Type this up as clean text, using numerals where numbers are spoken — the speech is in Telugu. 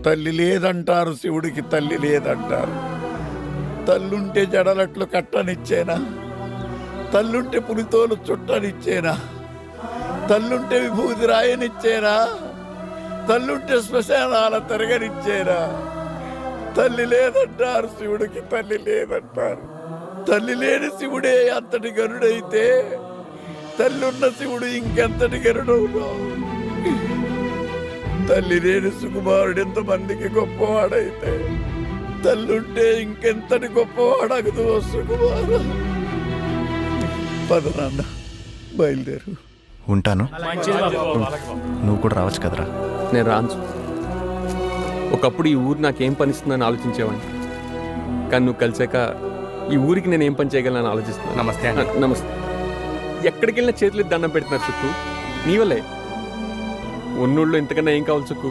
తల్లి లేదంటారు, శివుడికి తల్లి లేదంటారు. తల్లుంటే జడలట్లు కట్టనిచ్చేనా? తల్లుంటే పులితోలు చుట్టనిచ్చేనా? తల్లుంటే విభూతి రాయనిచ్చేనా? తల్లుంటే శ్మశానాల తిరగనిచ్చేనా? తల్లి లేదంటారు, శివుడికి తల్లి లేదంటారు. తల్లి లేని శివుడే అంతటి గరుడైతే తల్లున్న శివుడు ఇంకెంతటి గరుడవును? తల్లి లేని సుకుమారుడు ఎంతమందికి గొప్పవాడైతే తల్లుంటే ఇంకెంతటి గొప్పవాడగదు సుకుమారు. పద నాన్న, బయలుదేరు. ఉంటాను. నువ్వు కూడా రావచ్చు కదరా. నేను రాను. ఒకప్పుడు ఈ ఊరు నాకేం పనిస్తుందని ఆలోచించేవాడిని, కానీ నువ్వు కలిసాక ఈ ఊరికి నేను ఏం పని చేయగలను ఆలోచిస్తున్నాను. నమస్తే. నమస్తే. ఎక్కడికి వెళ్ళినా చేతులు దండం పెడుతున్నారు సుక్కు, నీ వల్లే. ఉన్నోళ్ళు ఎంతకన్నా ఏం కావాలి సుక్కు?